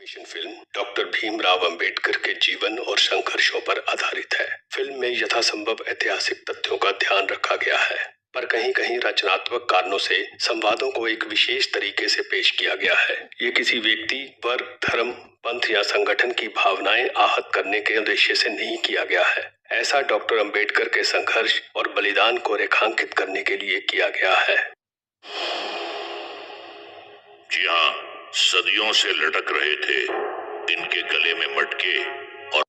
Animation film doctor Bhimrao Ambedkar के जीवन और संघर्षों पर आधारित है। फिल्म में यथासंभव ऐतिहासिक तथ्यों का ध्यान रखा गया है, पर कहीं कहीं रचनात्मक कारणों से संवादों को एक विशेष तरीके से पेश किया गया है। ये किसी व्यक्ति, वर्ग, धर्म, पंथ या संगठन की भावनाएं आहत करने के उद्देश्य से नहीं किया गया है। ऐसा डॉक्टर अंबेडकर के संघर्ष और बलिदान को रेखांकित करने के लिए किया गया है। जी हाँ, सदियों से लटक रहे थे इनके गले में मटके और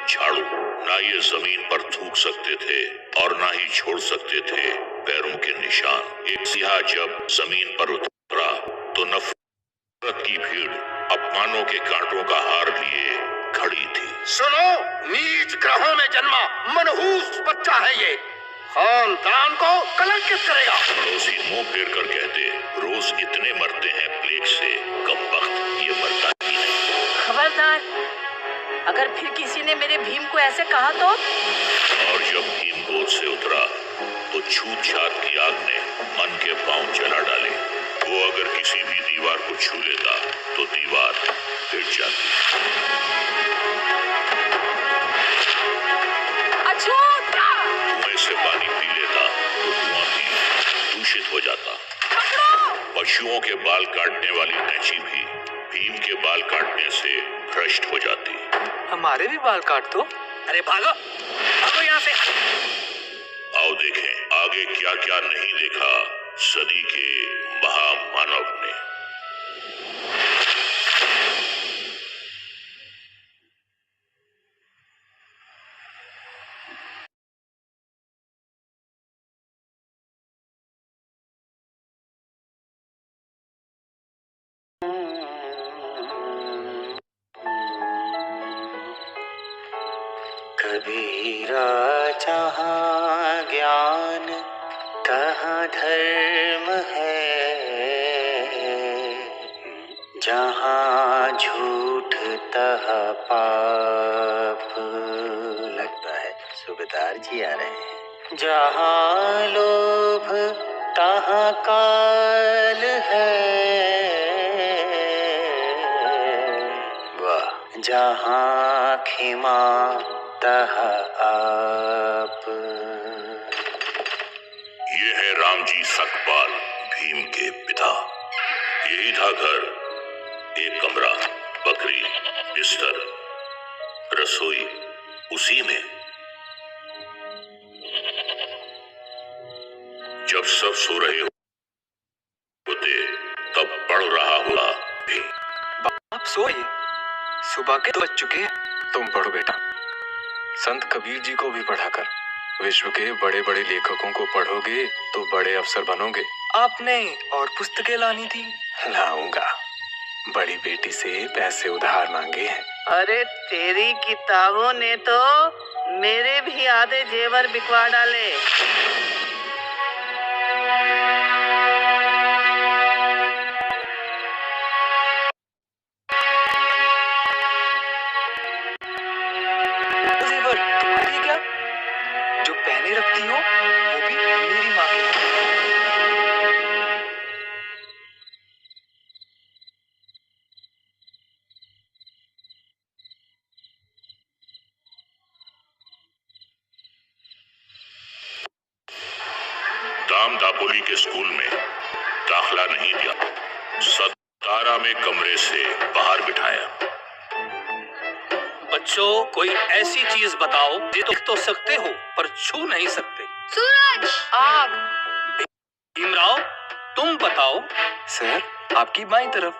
झाड़ू। ना ये जमीन पर थूक सकते थे और ना ही छोड़ सकते थे पैरों के निशान। एक सियाह जब जमीन पर उतरा तो नफरत की भीड़ अपमानों के कांटों का हार लिए खड़ी थी। सुनो, नीच ग्रहों में जन्मा मनहूस बच्चा है ये, खानदान को कलंकित करेगा। पड़ोसी मुंह फेर कर कहते, रोज इतने मरते हैं प्लेग से, कम वक्त ये मरता ही नहीं। खबरदार, अगर फिर किसी ने मेरे भीम को ऐसे कहा तो। और जब भीम गोद से उतरा तो छूत छात की आग ने मन के पांव जला डाले। वो अगर किसी भी दीवार को छू लेता तो दीवार हिट जाती। कुएं से पानी पी लेता तो कुआं भी दूषित हो जाता। पशुओं के बाल काटने वाली कैंची भी भीम के बाल काटने से भ्रष्ट हो जाती। हमारे भी बाल काट दो। अरे भागो भागो यहाँ से। आओ देखें आगे क्या क्या नहीं देखा सदी के महामानव ने। कबीरा जहाँ ज्ञान तहाँ धर्म है, जहाँ झूठ तहाँ पाप। लगता है सूबेदार जी आ रहे हैं। जहाँ लोभ तहाँ काल है, वाह। जहाँ खिमा तहाँ आप। ये है रामजी सकपाल, भीम के पिता। यही था घर, एक कमरा, बकरी, बिस्तर, रसोई, उसी में। जब सब सो रहे होते तब पढ़ रहा हुआ भीम। बाप सोइए, सुबह के 2 बज चुके हैं। तुम पढ़ो बेटा, संत कबीर जी को भी पढ़ाकर विश्व के बड़े बड़े लेखकों को पढ़ोगे तो बड़े अफसर बनोगे। आपने और पुस्तकें लानी थी। लाऊंगा, बड़ी बेटी से पैसे उधार मांगे हैं। अरे तेरी किताबों ने तो मेरे भी आधे जेवर बिकवा डाले। जेवर तुम्हारी क्या? जो पहने रखती हो वो भी मेरी माँ के। दाम दापोली के स्कूल में दाखला नहीं दिया, 17 में कमरे से बाहर बिठाया। बच्चों, कोई ऐसी चीज बताओ जो देख तो सकते हो पर छू नहीं सकते। सूरज, आग। भीमराव, तुम बताओ। सर, आपकी बाईं तरफ।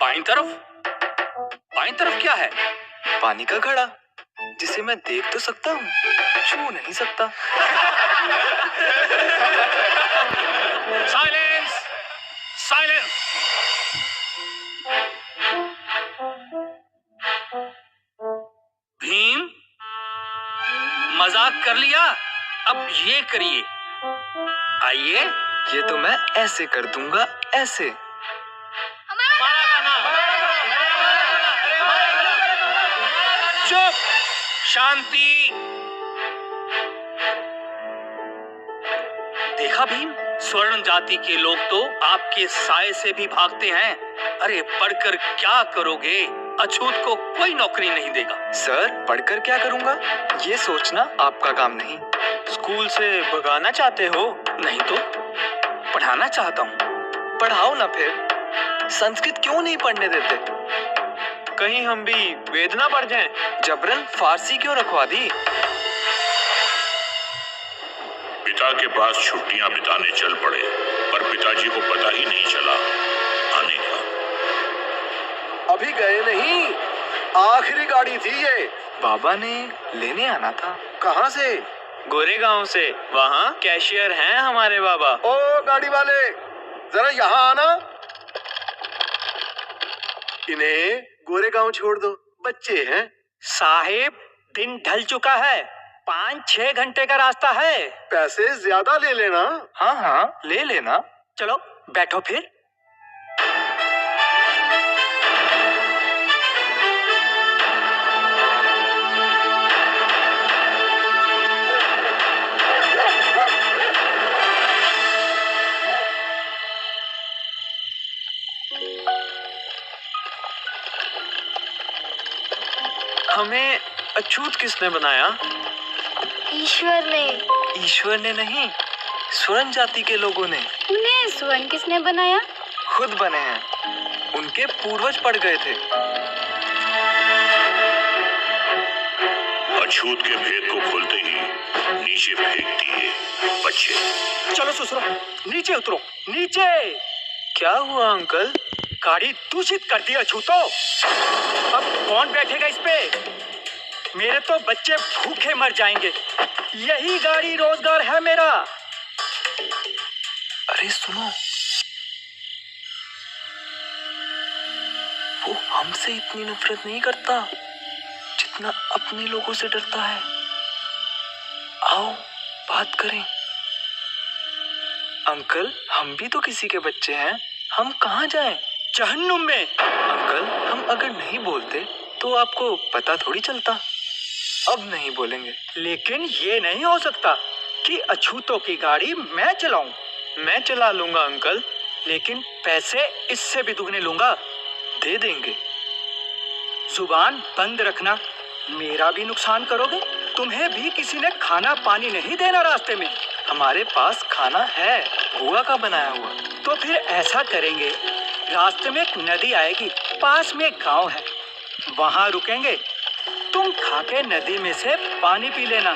बाईं तरफ? बाईं तरफ क्या है? पानी का घड़ा, जिसे मैं देख तो सकता हूँ, छू नहीं सकता। Silence, silence. भीम, मजाक कर लिया, अब ये करिए। आइए। ये तो मैं ऐसे कर दूंगा, ऐसे। चुप, शांति। देखा भीम, स्वर्ण जाति के लोग तो आपके साए से भी भागते हैं। अरे पढ़कर क्या करोगे? अछूत को कोई नौकरी नहीं देगा। सर, पढ़कर क्या करूंगा ये सोचना आपका काम नहीं। स्कूल से भगाना चाहते हो? नहीं तो पढ़ाना चाहता हूँ। पढ़ाओ ना फिर। संस्कृत क्यों नहीं पढ़ने देते? कहीं हम भी वेद ना पढ़ जाएं? जबरन फारसी क्यों रखवा दी? पिता के पास छुट्टियां बिताने चल पड़े, पर पिताजी को पता ही नहीं चला आने का। अभी गए नहीं, आखिरी गाड़ी थी ये। बाबा ने लेने आना था। कहाँ से? गोरेगांव से। वहाँ कैशियर हैं हमारे बाबा। ओ गाड़ी वाले, जरा यहाँ आना। इन्हें गोरेगांव छोड़ दो, बच्चे हैं। साहिब, दिन ढल चुका है, 5-6 घंटे का रास्ता है। पैसे ज्यादा ले लेना। हाँ हाँ, ले लेना। चलो बैठो फिर। हमें अछूत किसने बनाया? ईश्वर ने। ईश्वर ने नहीं, स्वर्ण जाति के लोगों ने। उन्हें स्वर्ण किसने बनाया? खुद बने हैं, उनके पूर्वज पड़ गए थे। अछूत के भेद को खोलते ही नीचे फेंक दिए बच्चे। चलो ससुरो, नीचे उतरो, नीचे। क्या हुआ अंकल? गाड़ी दूषित कर दी अछूतो। अब कौन बैठेगा इस पे? मेरे तो बच्चे भूखे मर जाएंगे। यही गाड़ी रोजगार है मेरा। अरे सुनो, वो हमसे इतनी नफरत नहीं करता जितना अपने लोगों से डरता है। आओ बात करें। अंकल, हम भी तो किसी के बच्चे हैं, हम कहाँ जाएं? जहन्नुम में। अंकल, हम अगर नहीं बोलते तो आपको पता थोड़ी चलता। अब नहीं बोलेंगे। लेकिन ये नहीं हो सकता कि अछूतों की गाड़ी मैं चलाऊं। मैं चला लूंगा अंकल। लेकिन पैसे इससे भी दुगने लूंगा। दे देंगे। जुबान बंद रखना। मेरा भी नुकसान करोगे? तुम्हें भी किसी ने खाना पानी नहीं देना रास्ते में? हमारे पास खाना है, बुआ का बनाया हुआ। तो फिर ऐसा करेंगे, रास्ते में एक नदी आएगी, पास में एक गांव है, वहां रुकेंगे। तुम खाके नदी में से पानी पी लेना,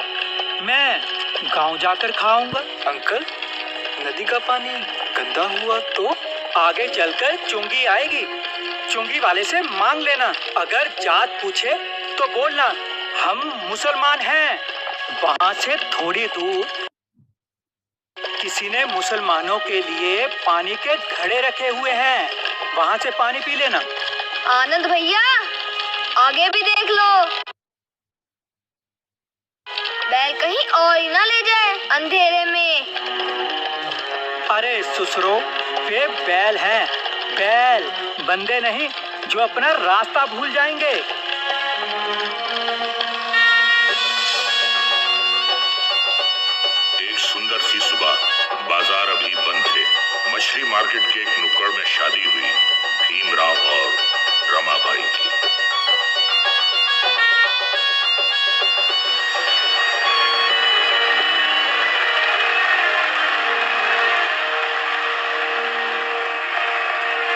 मैं गांव जाकर खाऊंगा। अंकल, नदी का पानी गंदा हुआ तो? आगे चलकर चुंगी आएगी, चुंगी वाले से मांग लेना। अगर जात पूछे तो बोलना हम मुसलमान हैं। वहां से थोड़ी दूर किसी ने मुसलमानों के लिए पानी के घड़े रखे हुए हैं, वहां से पानी पी लेना। आनंद भैया, आगे भी देख लो, बैल कहीं और ही ना ले जाए अंधेरे में। अरे ससुरो, वे बैल हैं, बैल, बंदे नहीं जो अपना रास्ता भूल जाएंगे। एक सुंदर सी सुबह, बाजार अभी बंद थे। मछली मार्केट के एक नुक्कड़ में शादी हुई भीमराव और रमाबाई की।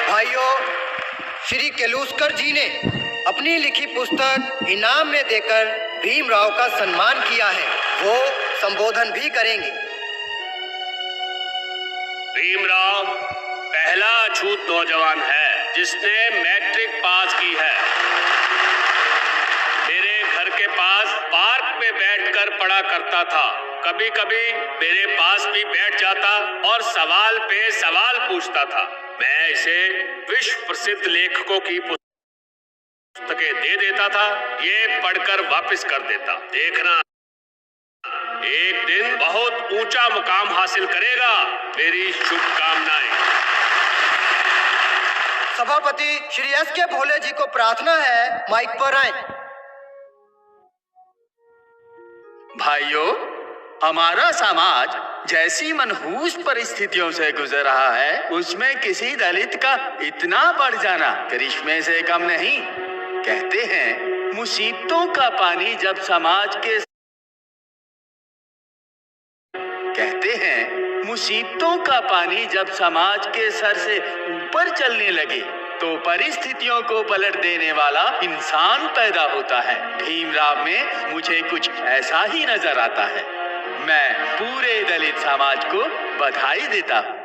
भाइयों, श्री केलुस्कर जी ने अपनी लिखी पुस्तक इनाम में देकर भीमराव का सम्मान किया है। वो संबोधन भी करेंगे। भीमराव पहला अछूत नौजवान है जिसने मैट्रिक पास की है। मेरे घर के पास पार्क में बैठकर पढ़ा करता था। कभी कभी मेरे पास भी बैठ जाता और सवाल पे सवाल पूछता था। मैं इसे विश्व प्रसिद्ध लेखकों की पुस्तकें दे देता था, ये पढ़कर वापस कर देता। देखना, एक दिन बहुत ऊंचा मुकाम हासिल करेगा। मेरी शुभकामनाएं। सभापति श्री एस.के. भोले जी को प्रार्थना है, माइक पर आए। भाइयों, हमारा समाज जैसी मनहूस परिस्थितियों से गुजर रहा है, उसमें किसी दलित का इतना बढ़ जाना करिश्मे से कम नहीं। कहते हैं मुसीबतों का पानी जब समाज के मुसीबतों का पानी जब समाज के सर से ऊपर चलने लगे तो परिस्थितियों को पलट देने वाला इंसान पैदा होता है। भीमराव में मुझे कुछ ऐसा ही नजर आता है। मैं पूरे दलित समाज को बधाई देता हूँ।